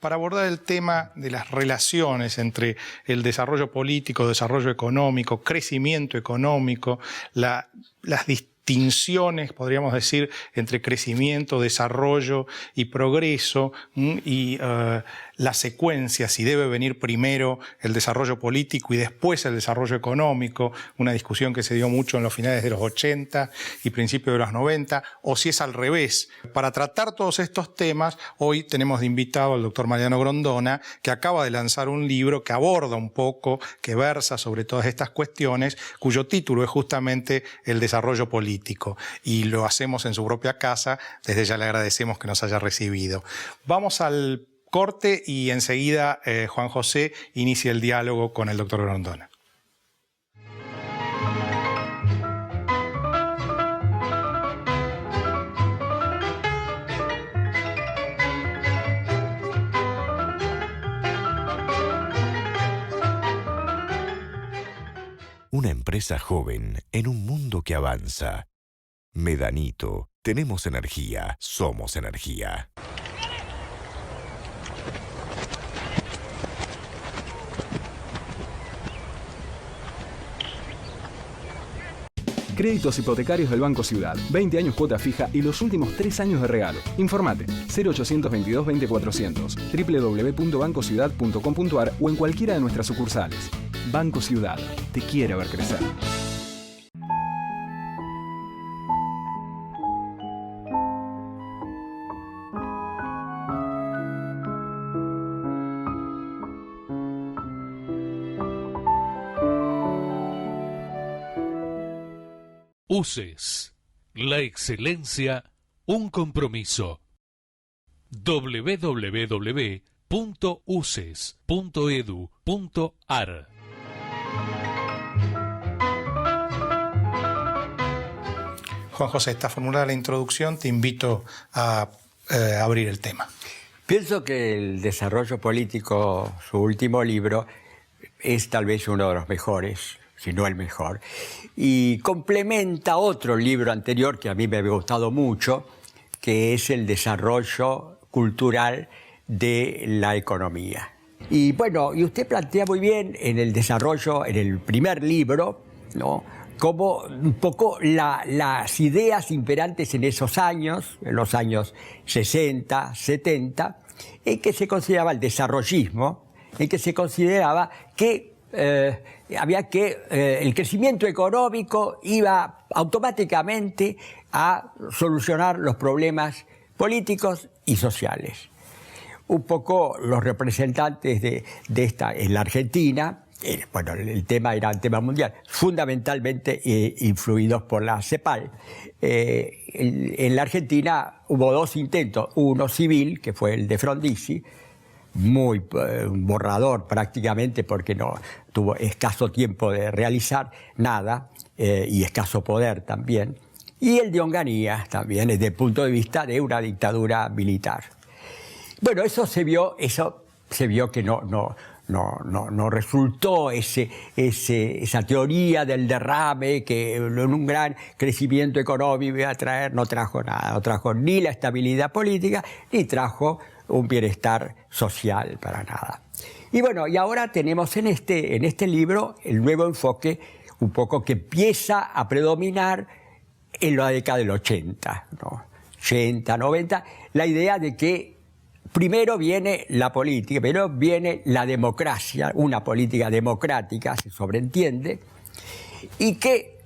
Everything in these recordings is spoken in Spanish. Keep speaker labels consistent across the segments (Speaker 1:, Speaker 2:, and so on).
Speaker 1: para abordar el tema de las relaciones entre el desarrollo político, desarrollo económico, crecimiento económico, las distinciones, podríamos decir, entre crecimiento, desarrollo y progreso, y la secuencia, si debe venir primero el desarrollo político y después el desarrollo económico, una discusión que se dio mucho en los finales de los 80 y principios de los 90, o si es al revés. Para tratar todos estos temas, hoy tenemos de invitado al doctor Mariano Grondona, que acaba de lanzar un libro que aborda un poco, que versa sobre todas estas cuestiones, cuyo título es justamente El desarrollo político, y lo hacemos en su propia casa. Desde ya le agradecemos que nos haya recibido. Vamos al corte y enseguida Juan José inicia el diálogo con el doctor Grondona.
Speaker 2: Una empresa joven en un mundo que avanza. Medanito, tenemos energía, somos energía.
Speaker 3: Créditos hipotecarios del Banco Ciudad. 20 años cuota fija y los últimos 3 años de regalo. Informate 0822 20400, www.bancociudad.com.ar o en cualquiera de nuestras sucursales. Banco Ciudad. Te quiere ver crecer.
Speaker 4: UCES, la excelencia, un compromiso. www.uces.edu.ar.
Speaker 1: Juan José, está formulada la introducción, te invito a abrir el tema.
Speaker 5: Pienso que el desarrollo político, su último libro, es tal vez uno de los mejores, si no el mejor, y complementa otro libro anterior que a mí me había gustado mucho, que es el desarrollo cultural de la economía. Y bueno, y usted plantea muy bien en el desarrollo, en el primer libro, ¿no?, como un poco las ideas imperantes en esos años, en los años 60, 70, en que se consideraba el desarrollismo, en que se consideraba que el crecimiento económico iba automáticamente a solucionar los problemas políticos y sociales. Un poco los representantes de esta, en la Argentina, bueno, el tema era un tema mundial, fundamentalmente influidos por la CEPAL. En la Argentina hubo dos intentos, uno civil, que fue el de Frondizi, muy borrador prácticamente porque no tuvo escaso tiempo de realizar nada y escaso poder también, y el de Onganía también desde el punto de vista de una dictadura militar. Bueno, eso se vio que no resultó esa teoría del derrame que en un gran crecimiento económico iba a traer, no trajo nada, no trajo ni la estabilidad política ni trajo un bienestar social para nada. Y bueno, y ahora tenemos en este libro el nuevo enfoque un poco que empieza a predominar en la década del 80, ¿no? 80, 90, la idea de que primero viene la política, primero viene la democracia, una política democrática, se sobreentiende, y que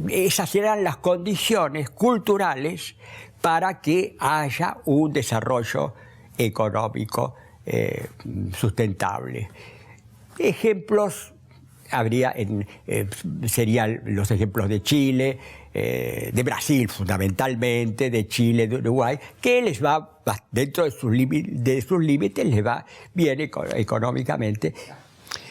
Speaker 5: esas eran las condiciones culturales para que haya un desarrollo económico sustentable. Ejemplos serían los ejemplos de Chile, de Brasil fundamentalmente, de Chile, de Uruguay, que les va, dentro de sus límites, les va bien económicamente.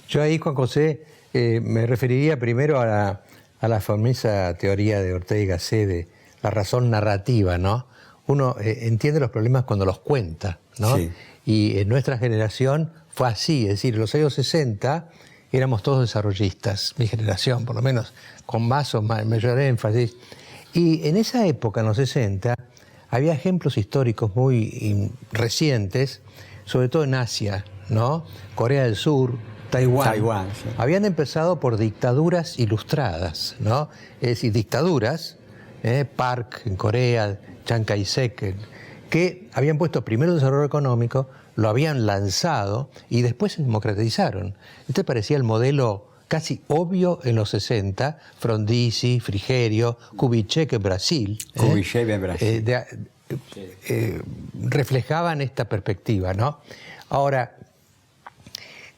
Speaker 6: Yo ahí, Juan José, me referiría primero a la famosa teoría de Ortega y Gasset de la razón narrativa, ¿no? Uno entiende los problemas cuando los cuenta, ¿no?
Speaker 5: Sí.
Speaker 6: Y en nuestra generación fue así, es decir, en los años 60 éramos todos desarrollistas, mi generación por lo menos, con más o mayor énfasis. Y en esa época, en los 60, había ejemplos históricos muy recientes sobre todo en Asia, ¿no? Corea del Sur, Taiwán,
Speaker 5: sí.
Speaker 6: habían empezado por dictaduras ilustradas, ¿no? Es decir, dictaduras, Park en Corea, Chiang Kai-shek, que habían puesto primero el desarrollo económico, lo habían lanzado y después se democratizaron. Este parecía el modelo casi obvio en los 60, Frondizi, Frigerio, Kubitschek en Brasil.
Speaker 5: Kubitschek en Brasil.
Speaker 6: Reflejaban esta perspectiva, ¿no? Ahora,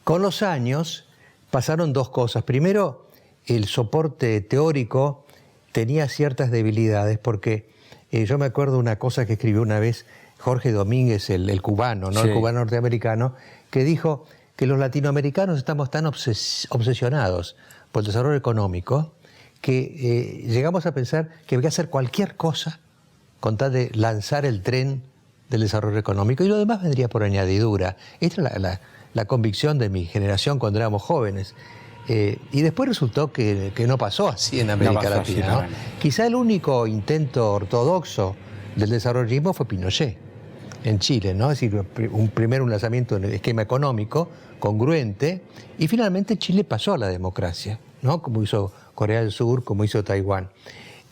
Speaker 6: con los años pasaron dos cosas. Primero, el soporte teórico tenía ciertas debilidades porque yo me acuerdo una cosa que escribió una vez Jorge Domínguez, el cubano, ¿no?
Speaker 5: Sí.
Speaker 6: El cubano norteamericano, que dijo que los latinoamericanos estamos tan obsesionados por el desarrollo económico que llegamos a pensar que había que hacer cualquier cosa con tal de lanzar el tren del desarrollo económico y lo demás vendría por añadidura. Esta es la convicción de mi generación cuando éramos jóvenes. Y después resultó que no pasó así en América Latina, ¿no? Quizá el único intento ortodoxo del desarrollismo fue Pinochet en Chile, ¿no? Es decir, un lanzamiento en el esquema económico congruente y finalmente Chile pasó a la democracia, ¿no? Como hizo Corea del Sur, como hizo Taiwán.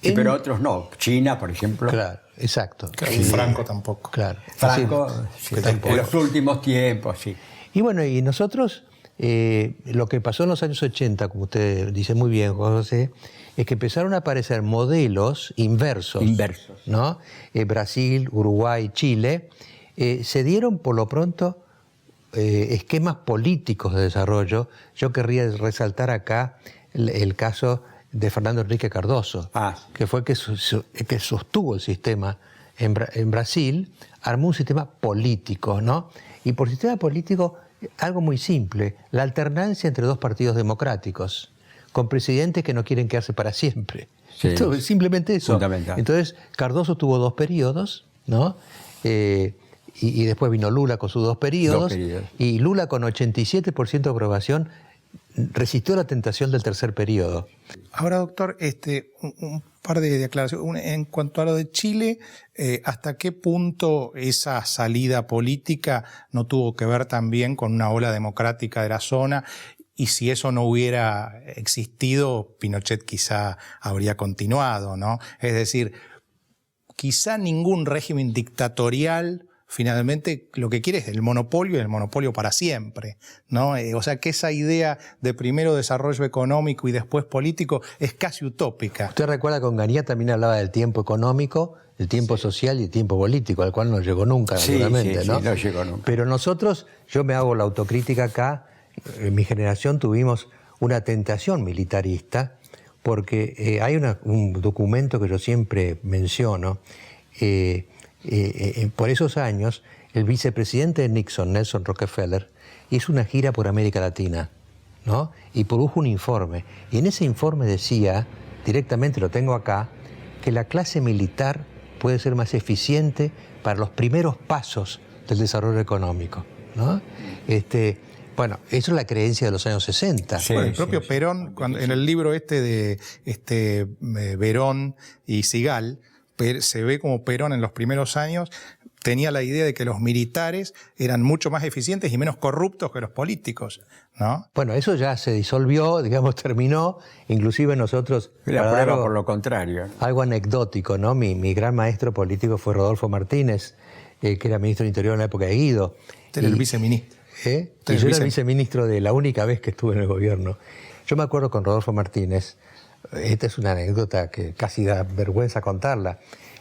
Speaker 5: Sí, pero otros no. China, por ejemplo.
Speaker 6: Claro, exacto.
Speaker 1: Claro, y Franco tampoco.
Speaker 6: Claro.
Speaker 5: Franco,
Speaker 6: Sí,
Speaker 5: sí, en los últimos tiempos, sí.
Speaker 6: Y bueno, y nosotros, lo que pasó en los años 80, como usted dice muy bien, José, es que empezaron a aparecer modelos inversos. ¿No? Brasil, Uruguay, Chile, se dieron por lo pronto esquemas políticos de desarrollo. Yo querría resaltar acá el caso de Fernando Henrique Cardoso, que fue que sostuvo el sistema en Brasil, armó un sistema político, ¿no? Y por sistema político, algo muy simple, la alternancia entre dos partidos democráticos, con presidentes que no quieren quedarse para siempre.
Speaker 5: Sí,
Speaker 6: Entonces, simplemente eso.
Speaker 5: Fundamental.
Speaker 6: Entonces, Cardoso tuvo 2 periodos, ¿no? Y después vino Lula con sus 2 periodos. Y Lula con 87% de aprobación resistió la tentación del tercer periodo.
Speaker 1: Ahora, doctor, un par de aclaraciones. En cuanto a lo de Chile, ¿hasta qué punto esa salida política no tuvo que ver también con una ola democrática de la zona? Y si eso no hubiera existido, Pinochet quizá habría continuado, ¿no? Es decir, quizá ningún régimen dictatorial finalmente lo que quiere es el monopolio y el monopolio para siempre, ¿no? O sea que esa idea de primero desarrollo económico y después político es casi utópica.
Speaker 6: Usted recuerda que Onganía también hablaba del tiempo económico, el tiempo social y el tiempo político, al cual no llegó nunca, seguramente, ¿no?
Speaker 5: Sí, no llegó nunca.
Speaker 6: Pero nosotros, yo me hago la autocrítica acá, en mi generación tuvimos una tentación militarista, porque hay un documento que yo siempre menciono. Por esos años, el vicepresidente de Nixon, Nelson Rockefeller, hizo una gira por América Latina, ¿no? Y produjo un informe. Y en ese informe decía, directamente lo tengo acá, que la clase militar puede ser más eficiente para los primeros pasos del desarrollo económico, ¿no? Bueno, eso es la creencia de los años 60.
Speaker 1: Sí, bueno, el propio Perón, en el libro de Verón y Sigal, se ve como Perón en los primeros años tenía la idea de que los militares eran mucho más eficientes y menos corruptos que los políticos, ¿no?
Speaker 6: Bueno, eso ya se disolvió, digamos, terminó. Inclusive nosotros...
Speaker 5: La prueba por lo contrario.
Speaker 6: Algo anecdótico, ¿no? Mi gran maestro político fue Rodolfo Martínez, que era ministro del Interior en la época de Guido.
Speaker 1: Era el viceministro.
Speaker 6: Y yo era el viceministro de la única vez que estuve en el gobierno. Yo me acuerdo con Rodolfo Martínez, esta es una anécdota que casi da vergüenza contarla.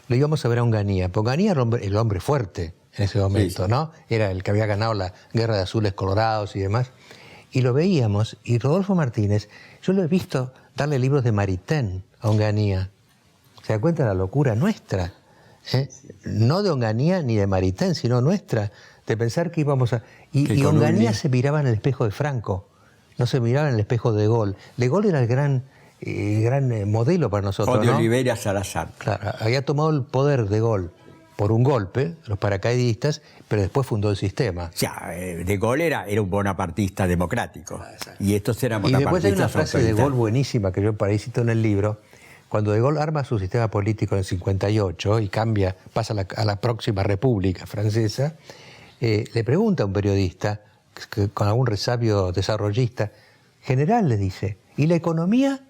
Speaker 6: Lo íbamos a ver a Onganía, porque Onganía era el hombre fuerte en ese momento, sí. ¿No? Era el que había ganado la guerra de azules colorados y demás. Y lo veíamos, y Rodolfo Martínez, yo lo he visto darle libros de Maritain a Onganía. ¿Se da cuenta de la locura nuestra? No de Onganía ni de Maritain, sino nuestra, de pensar que íbamos a... Y Onganía se miraba en el espejo de Franco, no se miraba en el espejo de De Gaulle. De Gaulle era el gran modelo para nosotros,
Speaker 5: o de Oliveira Salazar.
Speaker 6: Claro, había tomado el poder De Gaulle por un golpe, los paracaidistas, pero después fundó el sistema.
Speaker 5: O sea, De Gaulle era un bonapartista democrático. Y estos eran bonapartistas.
Speaker 6: Y después hay una frase de De Gaulle buenísima que yo por ahí cito en el libro. Cuando De Gaulle arma su sistema político en el 58 y pasa a la próxima República Francesa, le pregunta a un periodista, con algún resabio desarrollista, general le dice, ¿y la economía?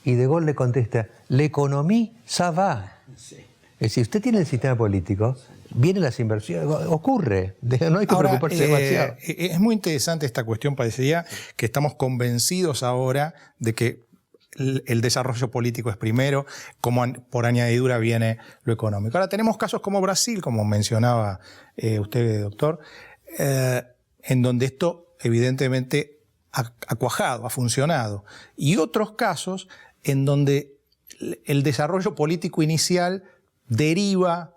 Speaker 6: Y De Gaulle le contesta, l'économie, ça va. Sí. Es decir, usted tiene el sistema político, vienen las inversiones, ocurre, no hay que preocuparse demasiado.
Speaker 1: Es muy interesante esta cuestión, parecería que estamos convencidos ahora de que el desarrollo político es primero, como por añadidura viene lo económico. Ahora tenemos casos como Brasil, como mencionaba usted, doctor, en donde esto evidentemente ha cuajado, ha funcionado, y otros casos en donde el desarrollo político inicial deriva,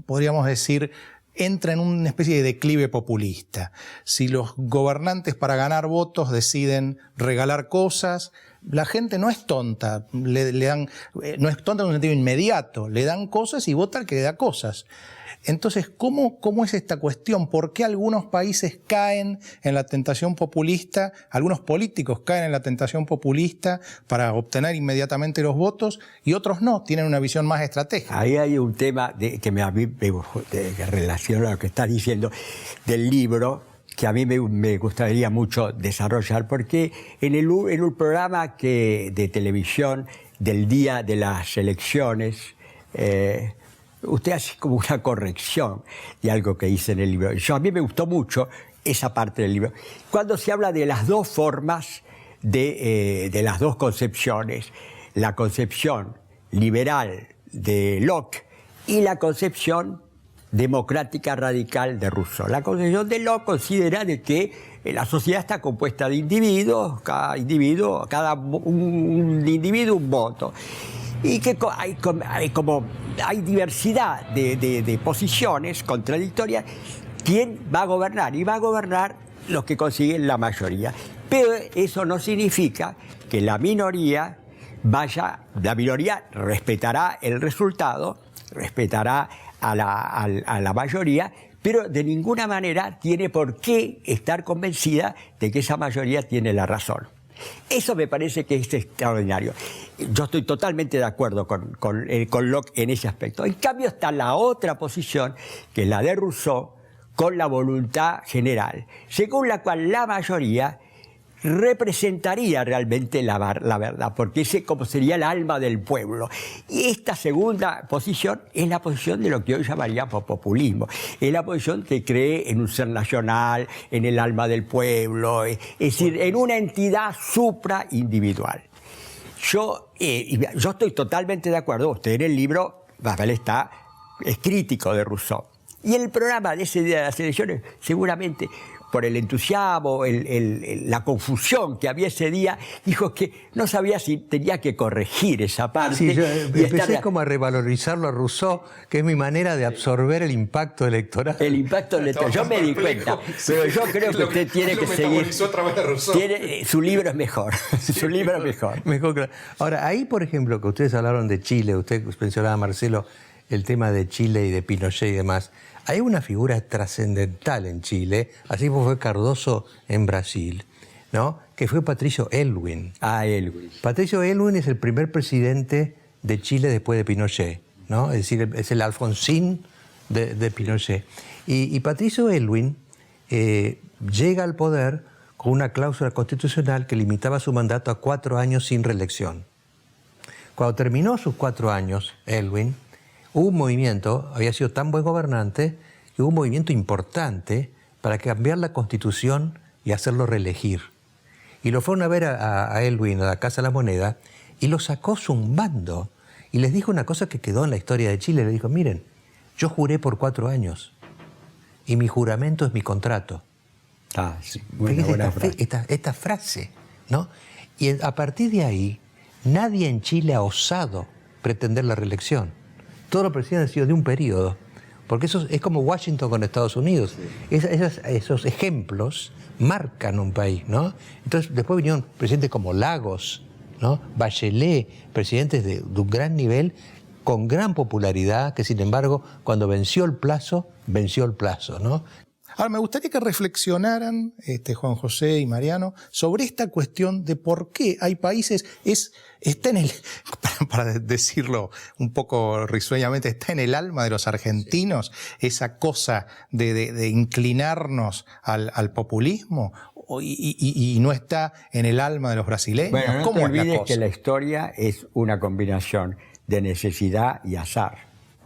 Speaker 1: podríamos decir, entra en una especie de declive populista. Si los gobernantes para ganar votos deciden regalar cosas, la gente no es tonta, no es tonta en un sentido inmediato, le dan cosas y vota al que le da cosas. Entonces, ¿cómo es esta cuestión? ¿Por qué algunos países caen en la tentación populista, algunos políticos caen en la tentación populista para obtener inmediatamente los votos y otros no, tienen una visión más estratégica?
Speaker 5: Ahí hay un tema que a mí que relaciona a lo que está diciendo del libro, que a mí me gustaría mucho desarrollar, porque en un programa de televisión del día de las elecciones, usted hace como una corrección de algo que hice en el libro. A mí me gustó mucho esa parte del libro. Cuando se habla de las dos formas, de las dos concepciones, la concepción liberal de Locke y la concepción democrática radical de Rousseau. La concepción de Locke considera de que la sociedad está compuesta de individuos, un individuo un voto. Y que hay diversidad de posiciones contradictorias. ¿Quién va a gobernar? Y va a gobernar los que consiguen la mayoría. Pero eso no significa que la minoría respetará el resultado, respetará a la mayoría, pero de ninguna manera tiene por qué estar convencida de que esa mayoría tiene la razón. Eso me parece que es extraordinario. Yo estoy totalmente de acuerdo con Locke en ese aspecto. En cambio está la otra posición, que es la de Rousseau, con la voluntad general, según la cual la mayoría representaría realmente la verdad, porque ese como sería el alma del pueblo. Y esta segunda posición es la posición de lo que hoy llamaríamos populismo. Es la posición que cree en un ser nacional, en el alma del pueblo, es decir, en una entidad supraindividual. Yo estoy totalmente de acuerdo. Usted en el libro, Rafael es crítico de Rousseau. Y en el programa de ese día de las elecciones, seguramente por el entusiasmo, la confusión que había ese día, dijo que no sabía si tenía que corregir esa parte.
Speaker 6: Sí, yo empecé como a revalorizarlo a Rousseau, que es mi manera de absorber el impacto electoral.
Speaker 5: El impacto electoral, yo me di cuenta, pero yo creo que usted tiene que seguir. Su libro es mejor, su libro es mejor.
Speaker 6: Claro. Ahora, ahí, por ejemplo, que ustedes hablaron de Chile, usted mencionaba, Marcelo, el tema de Chile y de Pinochet y demás. Hay una figura trascendental en Chile, así como fue Cardoso en Brasil, ¿no? Que fue Patricio Aylwin.
Speaker 5: Aylwin.
Speaker 6: Patricio Aylwin es el primer presidente de Chile después de Pinochet, ¿no? Es decir, es el Alfonsín de Pinochet. Y Patricio Aylwin llega al poder con una cláusula constitucional que limitaba su mandato a 4 años sin reelección. Cuando terminó sus 4 años, Aylwin, hubo un movimiento, había sido tan buen gobernante, que hubo un movimiento importante para cambiar la Constitución y hacerlo reelegir. Y lo fueron a ver a Aylwin, a la Casa de la Moneda, y lo sacó zumbando. Y les dijo una cosa que quedó en la historia de Chile. Le dijo, miren, yo juré por 4 años, y mi juramento es mi contrato.
Speaker 5: Sí, buena frase.
Speaker 6: Esta frase, ¿no? Y a partir de ahí, nadie en Chile ha osado pretender la reelección. Todos los presidentes han sido de un periodo, porque eso es como Washington con Estados Unidos. Sí. Esos ejemplos marcan un país, ¿no? Entonces, después vinieron presidentes como Lagos, ¿no? Bachelet, presidentes de un gran nivel, con gran popularidad, que sin embargo, cuando venció el plazo, ¿no?
Speaker 1: Ahora, me gustaría que reflexionaran, Juan José y Mariano, sobre esta cuestión de por qué hay países, está en el, para decirlo un poco risueñamente, está en el alma de los argentinos esa cosa de inclinarnos al populismo, y no está en el alma de los brasileños.
Speaker 5: Bueno, no
Speaker 1: ¿Cómo
Speaker 5: te
Speaker 1: es la
Speaker 5: olvides
Speaker 1: cosa?
Speaker 5: que la historia es una combinación de necesidad y azar.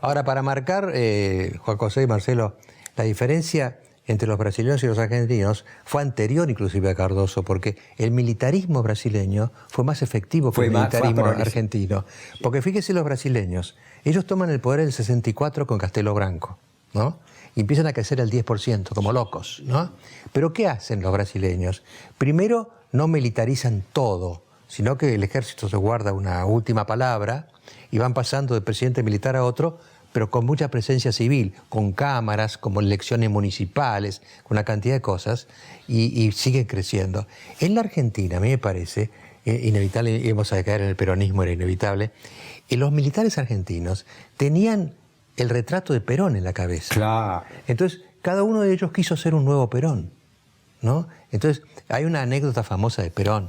Speaker 6: Ahora, para marcar, Juan José y Marcelo, la diferencia entre los brasileños y los argentinos fue anterior inclusive a Cardoso, porque el militarismo brasileño fue más efectivo que el militarismo argentino. Porque fíjese los brasileños, ellos toman el poder en el 64 con Castelo Branco, ¿no? Y empiezan a crecer al 10%, como locos, ¿no? Pero ¿qué hacen los brasileños? Primero, no militarizan todo, sino que el ejército se guarda una última palabra y van pasando de presidente militar a otro, pero con mucha presencia civil, con cámaras, como elecciones municipales, con una cantidad de cosas, y siguen creciendo. En la Argentina, a mí me parece, inevitable, íbamos a caer en el peronismo, era inevitable, los militares argentinos tenían el retrato de Perón en la cabeza.
Speaker 5: Claro.
Speaker 6: Entonces, cada uno de ellos quiso ser un nuevo Perón, ¿no? Entonces, hay una anécdota famosa de Perón.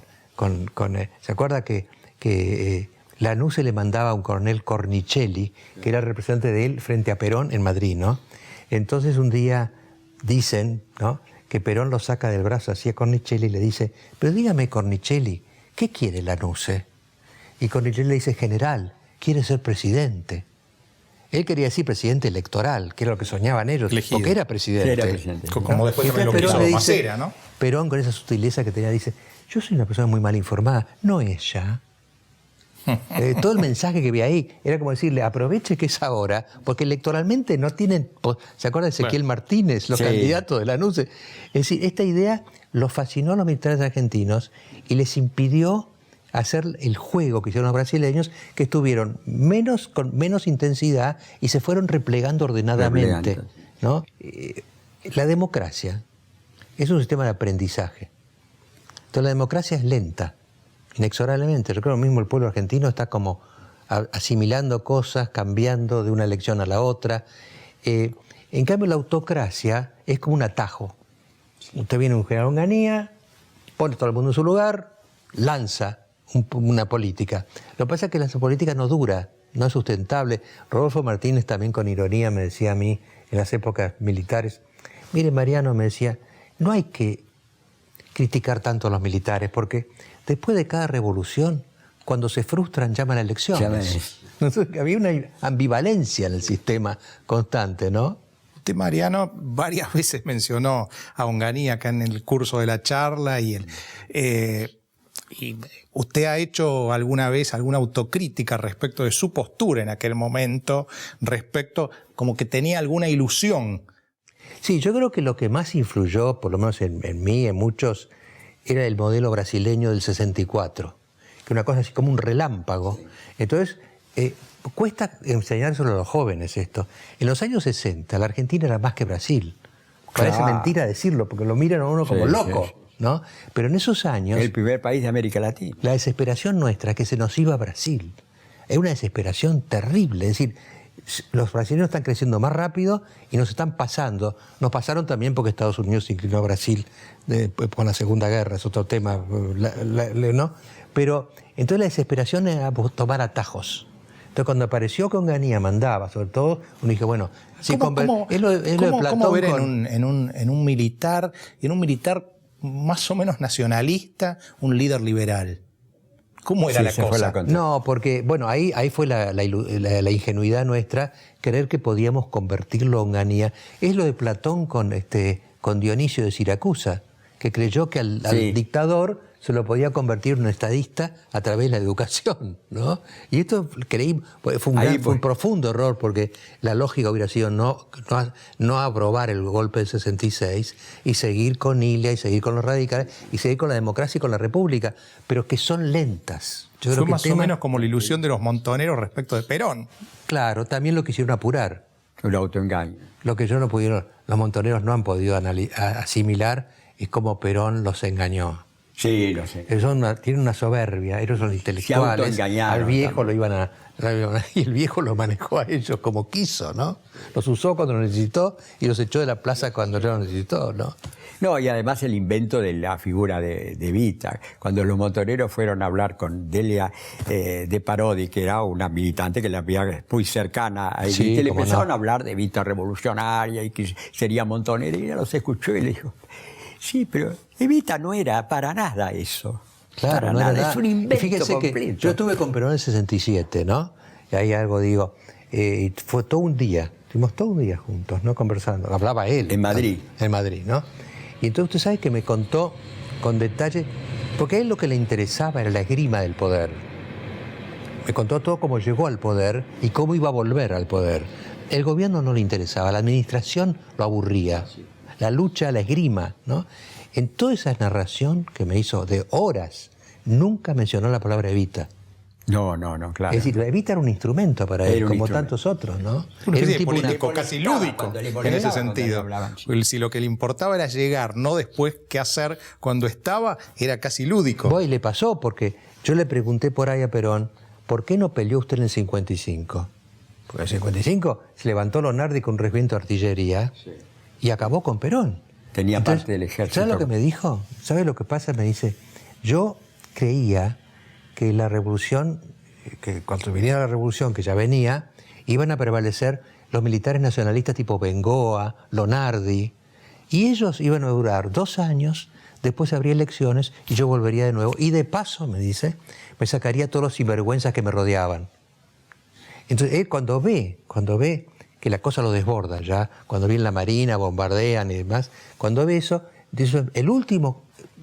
Speaker 6: ¿Se acuerda que Lanuse le mandaba a un coronel Cornicelli, que era el representante de él frente a Perón en Madrid, ¿no? Entonces, un día dicen, ¿no?, que Perón lo saca del brazo así a Cornicelli y le dice: pero dígame, Cornicelli, ¿qué quiere Lanuse? Y Cornicelli le dice: general, quiere ser presidente. Él quería decir presidente electoral, que era lo que soñaban ellos,
Speaker 1: Elegido.
Speaker 6: porque era presidente.
Speaker 5: Era presidente.
Speaker 1: Como después también lo
Speaker 6: Perón
Speaker 1: quiso
Speaker 6: le dice,
Speaker 1: Macera, ¿no?
Speaker 6: Perón, con esa sutileza que tenía, dice: yo soy una persona muy mal informada, no ella. Todo el mensaje que vi ahí era como decirle: aproveche que es ahora, porque electoralmente no tienen... ¿Se acuerda de Ezequiel Martínez, los candidatos de Lanús? Es decir, esta idea los fascinó a los militares argentinos y les impidió hacer el juego que hicieron los brasileños, que estuvieron con menos intensidad y se fueron replegando ordenadamente, ¿no? La democracia es un sistema de aprendizaje. Entonces la democracia es lenta, inexorablemente. Yo creo que mismo el pueblo argentino está como asimilando cosas, cambiando de una elección a la otra. En cambio la autocracia es como un atajo. Usted viene un general Onganía, pone todo el mundo en su lugar, lanza una política. Lo que pasa es que la política no dura, no es sustentable. Rodolfo Martínez también con ironía me decía a mí en las épocas militares: mire, Mariano, me decía, no hay que criticar tanto a los militares, porque después de cada revolución, cuando se frustran, llaman a elecciones. Entonces, había una ambivalencia en el sistema constante, ¿no?
Speaker 1: Usted, Mariano, varias veces mencionó a Onganía acá en el curso de la charla y usted ha hecho alguna vez alguna autocrítica respecto de su postura en aquel momento, respecto como que tenía alguna ilusión.
Speaker 6: Sí, yo creo que lo que más influyó, por lo menos en mí, en muchos, era el modelo brasileño del 64, que una cosa así como un relámpago. Entonces, cuesta enseñárselo a los jóvenes esto. En los años 60 la Argentina era más que Brasil. Parece mentira decirlo, porque lo miran a uno como loco. Sí. ¿No? Pero en esos años...
Speaker 5: El primer país de América Latina.
Speaker 6: La desesperación nuestra es que se nos iba a Brasil. Es una desesperación terrible. Es decir, los brasileños están creciendo más rápido y nos están pasando. Nos pasaron también porque Estados Unidos se inclinó a Brasil con la Segunda Guerra, es otro tema, ¿no? Pero entonces la desesperación era tomar atajos. Entonces cuando apareció que Onganía mandaba, sobre todo, uno dijo, bueno...
Speaker 1: ¿Cómo ver en un militar más o menos nacionalista, un líder liberal? ¿Cómo era la cosa?
Speaker 6: No, porque, bueno, ahí fue la ingenuidad nuestra, creer que podíamos convertirlo a Onganía. Es lo de Platón con Dionisio de Siracusa, que creyó que al dictador se lo podía convertir en un estadista a través de la educación, ¿no? Y esto fue un profundo error, porque la lógica hubiera sido no aprobar el golpe del 66 y seguir con Ilia y seguir con los radicales y seguir con la democracia y con la república, pero que son lentas.
Speaker 1: Yo creo que más o menos como la ilusión de los montoneros respecto de Perón.
Speaker 6: Claro, también lo quisieron apurar.
Speaker 5: Un autoengaño.
Speaker 6: Lo que los montoneros no han podido asimilar es cómo Perón los engañó.
Speaker 5: Sí, lo sé.
Speaker 6: Tienen una soberbia, ellos son intelectuales.
Speaker 5: autoengañaron
Speaker 6: Al viejo
Speaker 5: también.
Speaker 6: lo iban a... Y el viejo lo manejó a ellos como quiso, ¿no? Los usó cuando lo necesitó y los echó de la plaza cuando no lo necesitó, ¿no?
Speaker 5: No, y además el invento de la figura de Evita. Cuando los motoreros fueron a hablar con Delia de Parodi, que era una militante que la había muy cercana a Evita,
Speaker 6: Sí,
Speaker 5: y le
Speaker 6: cómo
Speaker 5: empezaron
Speaker 6: no.
Speaker 5: a hablar de Evita revolucionaria y que sería montonera, y ella los escuchó y le dijo, sí, pero Evita no era para nada eso.
Speaker 6: Claro,
Speaker 5: para
Speaker 6: no era
Speaker 5: nada,
Speaker 6: nada.
Speaker 5: es un
Speaker 6: Y
Speaker 5: invento
Speaker 6: fíjese
Speaker 5: completo.
Speaker 6: que yo estuve con Perón en el 67, ¿no? Y ahí algo digo, y fue todo un día, estuvimos todo un día juntos, ¿no? Conversando, hablaba él.
Speaker 5: En Madrid.
Speaker 6: En Madrid, ¿no? Y entonces usted sabe que me contó con detalle, porque a él lo que le interesaba era la esgrima del poder. Me contó todo cómo llegó al poder y cómo iba a volver al poder. El gobierno no le interesaba, la administración lo aburría. La lucha, la esgrima, ¿no? En toda esa narración que me hizo de horas, nunca mencionó la palabra Evita.
Speaker 5: No, claro.
Speaker 6: Es decir, Evita era un instrumento para
Speaker 5: Era
Speaker 6: él,
Speaker 5: un
Speaker 6: como
Speaker 5: instrumento.
Speaker 6: tantos otros, ¿no?
Speaker 1: Una
Speaker 6: Era
Speaker 1: especie de
Speaker 6: tipo
Speaker 1: político
Speaker 5: una-
Speaker 1: casi
Speaker 5: molestaba
Speaker 1: lúdico
Speaker 5: cuando le
Speaker 1: en
Speaker 5: molestaba
Speaker 1: ese
Speaker 5: cuando
Speaker 1: sentido.
Speaker 5: le hablaban, sí.
Speaker 1: Si lo que le importaba era llegar, no después qué hacer cuando estaba, era casi lúdico.
Speaker 6: Voy, le pasó, porque yo le pregunté por ahí a Perón, ¿por qué no peleó usted en el 55? Porque en el 55 se levantó Lonardi con un regimiento de artillería y acabó con Perón.
Speaker 5: Tenía parte del ejército.
Speaker 6: ¿Sabe lo que me dijo? ¿Sabe lo que pasa? Me dice, yo creía que la revolución, que cuando viniera la revolución, que ya venía, iban a prevalecer los militares nacionalistas tipo Bengoa, Lonardi, y ellos iban a durar 2 años, después habría elecciones y yo volvería de nuevo. Y de paso, me dice, me sacaría todos los sinvergüenzas que me rodeaban. Entonces, él cuando ve que la cosa lo desborda ya, cuando viene la Marina, bombardean y demás, cuando ve eso, dice,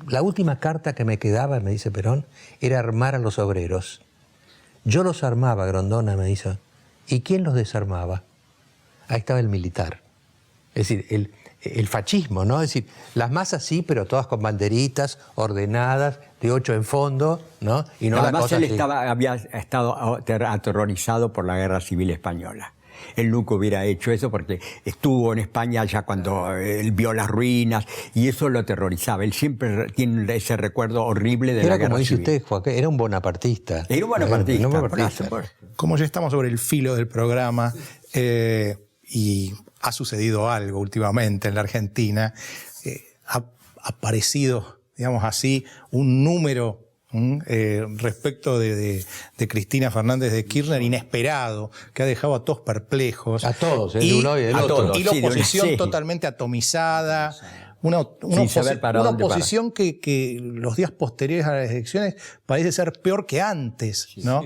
Speaker 6: la última carta que me quedaba, me dice Perón, era armar a los obreros. Yo los armaba, Grondona, me dice. ¿Y quién los desarmaba? Ahí estaba el militar. Es decir, el fascismo, ¿no? Es decir, las masas sí, pero todas con banderitas, ordenadas, de 8 en fondo, ¿no? Y no la
Speaker 5: Además,
Speaker 6: cosa
Speaker 5: él
Speaker 6: así.
Speaker 5: había estado aterrorizado por la Guerra Civil Española. Él nunca hubiera hecho eso porque estuvo en España ya cuando él vio las ruinas y eso lo aterrorizaba. Él siempre tiene ese recuerdo horrible de la
Speaker 6: Era
Speaker 5: Guerra
Speaker 6: como dice
Speaker 5: Civil.
Speaker 6: usted, Joaquín, era un bonapartista.
Speaker 5: Era un bonapartista,
Speaker 6: Era un
Speaker 5: por
Speaker 6: bonapartista.
Speaker 5: supuesto.
Speaker 1: Como ya estamos sobre el filo del programa y ha sucedido algo últimamente en la Argentina, ha aparecido, digamos así, un número respecto de Cristina Fernández de Kirchner inesperado, que ha dejado a todos perplejos.
Speaker 6: A todos, de
Speaker 1: y,
Speaker 6: un lado y del
Speaker 1: a
Speaker 6: otro.
Speaker 1: todos. Y la
Speaker 5: Sí, de una-
Speaker 1: oposición
Speaker 5: sí.
Speaker 1: totalmente atomizada. Una
Speaker 5: saber para dónde
Speaker 1: oposición que los días posteriores a las elecciones parece ser peor que antes, ¿no?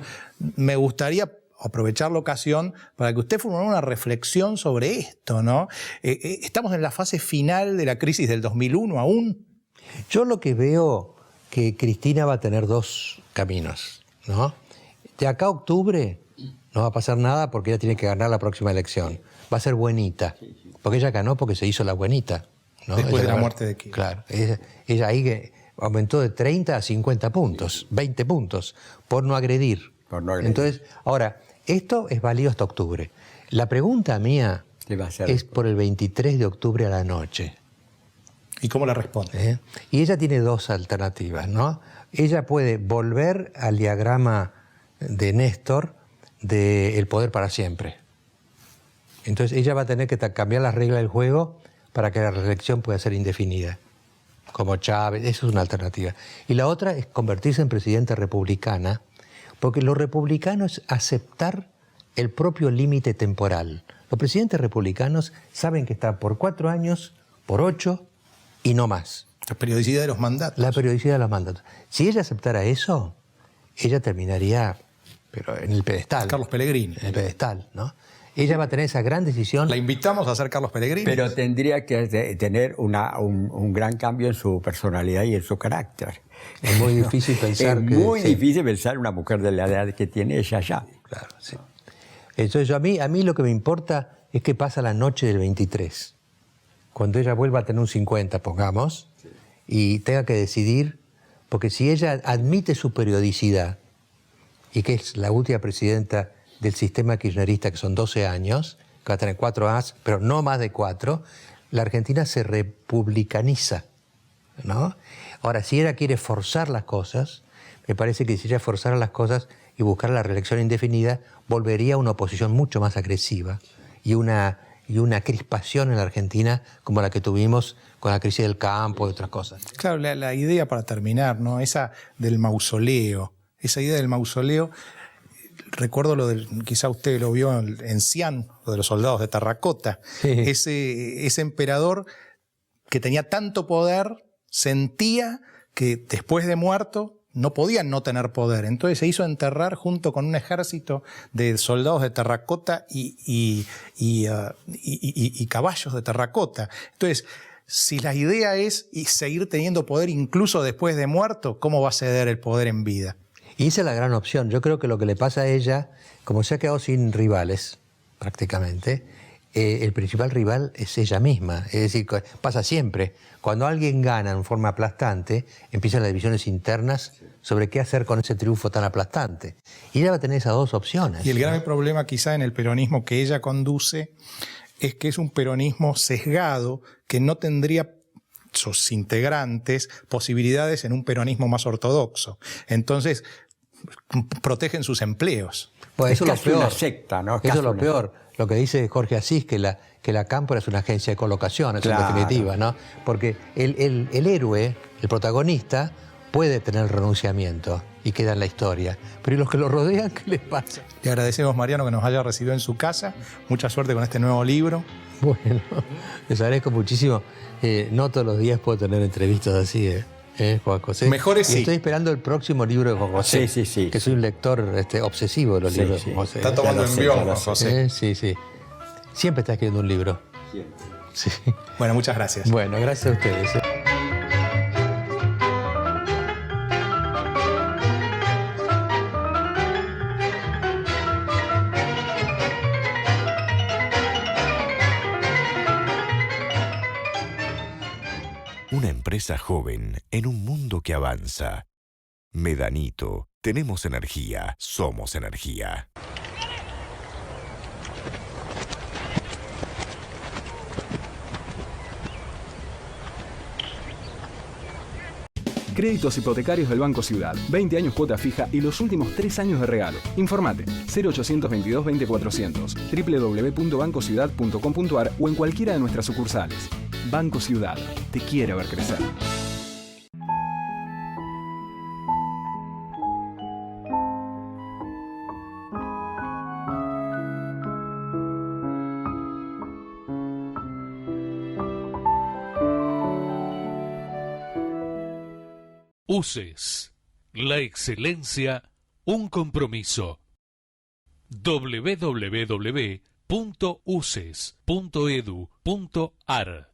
Speaker 1: Me gustaría aprovechar la ocasión para que usted formule una reflexión sobre esto, ¿no? Estamos en la fase final de la crisis del 2001 aún.
Speaker 6: Yo lo que veo que Cristina va a tener 2 caminos, ¿no? De acá a octubre no va a pasar nada porque ella tiene que ganar la próxima elección. Va a ser buenita, porque ella ganó porque se hizo la buenita, ¿no?
Speaker 1: Después de la
Speaker 6: Ella-
Speaker 1: muerte de Kirchner.
Speaker 6: Claro, ella ahí que aumentó de 30 a 50 puntos, 20 puntos, por no agredir.
Speaker 5: Por no agredir.
Speaker 6: Entonces, ahora, esto es válido hasta octubre. La pregunta mía
Speaker 5: ¿Qué va a hacer?
Speaker 6: es por el 23 de octubre a la noche.
Speaker 1: ¿Y cómo la responde?
Speaker 6: ¿eh? Y ella tiene 2 alternativas, ¿no? Ella puede volver al diagrama de Néstor de el poder para siempre. Entonces ella va a tener que cambiar las reglas del juego para que la reelección pueda ser indefinida. Como Chávez, eso es una alternativa. Y la otra es convertirse en presidenta republicana, porque lo republicano es aceptar el propio límite temporal. Los presidentes republicanos saben que están por 4 años, por 8 y no más.
Speaker 1: La periodicidad de los mandatos.
Speaker 6: La periodicidad de los mandatos. Si ella aceptara eso, ella terminaría, pero en el pedestal.
Speaker 1: Carlos Pellegrini.
Speaker 6: En el pedestal, ¿no? Ella va a tener esa gran decisión.
Speaker 1: La invitamos a ser Carlos Pellegrini.
Speaker 5: Pero tendría que tener un gran cambio en su personalidad y en su carácter.
Speaker 6: Es muy difícil pensar
Speaker 5: es
Speaker 6: que...
Speaker 5: muy
Speaker 6: sí.
Speaker 5: difícil pensar en una mujer de la edad que tiene ella ya.
Speaker 6: Claro, sí. Entonces a mí lo que me importa es qué pasa la noche del 23. Cuando ella vuelva a tener un 50, pongamos, y tenga que decidir, porque si ella admite su periodicidad, y que es la última presidenta del sistema kirchnerista, que son 12 años, que va a tener 4 más, pero no más de 4, la Argentina se republicaniza. ¿no? Ahora, si ella quiere forzar las cosas, me parece que si ella forzara las cosas y buscara la reelección indefinida, volvería a una oposición mucho más agresiva y una crispación en la Argentina como la que tuvimos con la crisis del campo y otras cosas.
Speaker 1: Claro, la idea para terminar, ¿no? Esa del mausoleo, recuerdo quizá usted lo vio en Cian, lo de los soldados de Terracota,
Speaker 6: Sí.
Speaker 1: Ese emperador que tenía tanto poder, sentía que después de muerto no podían no tener poder. Entonces se hizo enterrar junto con un ejército de soldados de terracota y caballos de terracota. Entonces, si la idea es seguir teniendo poder incluso después de muerto, ¿cómo va a ceder el poder en vida?
Speaker 6: Y esa es la gran opción. Yo creo que lo que le pasa a ella, como se ha quedado sin rivales, prácticamente, el principal rival es ella misma. Es decir, pasa siempre. Cuando alguien gana en forma aplastante, empiezan las divisiones internas sobre qué hacer con ese triunfo tan aplastante. Y ella va a tener esas dos opciones.
Speaker 1: Y el grave problema quizá en el peronismo que ella conduce es que es un peronismo sesgado que no tendría sus integrantes posibilidades en un peronismo más ortodoxo. Entonces, protegen sus empleos.
Speaker 6: Pues eso es lo
Speaker 5: casi
Speaker 6: peor.
Speaker 5: una secta, ¿no?
Speaker 6: Eso es lo peor. Lo que dice Jorge Asís, que la Cámpora es una agencia de colocación, eso
Speaker 5: Claro.
Speaker 6: en definitiva, ¿no? Porque el héroe, el protagonista, puede tener renunciamiento y queda en la historia. Pero ¿y los que lo rodean, qué les pasa?
Speaker 1: Le agradecemos, Mariano, que nos haya recibido en su casa. Mucha suerte con este nuevo libro.
Speaker 6: Bueno, les agradezco muchísimo. No todos los días puedo tener entrevistas así, Juan José.
Speaker 1: Mejor es
Speaker 6: Y
Speaker 1: sí.
Speaker 6: estoy esperando el próximo libro de Juan José.
Speaker 5: Sí, sí, sí.
Speaker 6: Que soy un lector obsesivo de los
Speaker 5: Sí,
Speaker 6: libros
Speaker 5: sí.
Speaker 6: de Juan José.
Speaker 1: Está tomando
Speaker 5: Ya lo sé,
Speaker 1: envión,
Speaker 5: ya lo sé.
Speaker 1: José.
Speaker 6: Sí, sí. Siempre está escribiendo un libro. Siempre. Sí.
Speaker 1: Bueno, muchas gracias.
Speaker 6: Bueno, gracias a ustedes.
Speaker 2: Una empresa joven en un mundo que avanza. Medanito, tenemos energía, somos energía.
Speaker 3: Créditos hipotecarios del Banco Ciudad. 20 años cuota fija y los últimos 3 años de regalo. Informate 0822 20400, www.bancociudad.com.ar o en cualquiera de nuestras sucursales. Banco Ciudad. Te quiere ver crecer.
Speaker 4: UCES, la excelencia, un compromiso. www.uces.edu.ar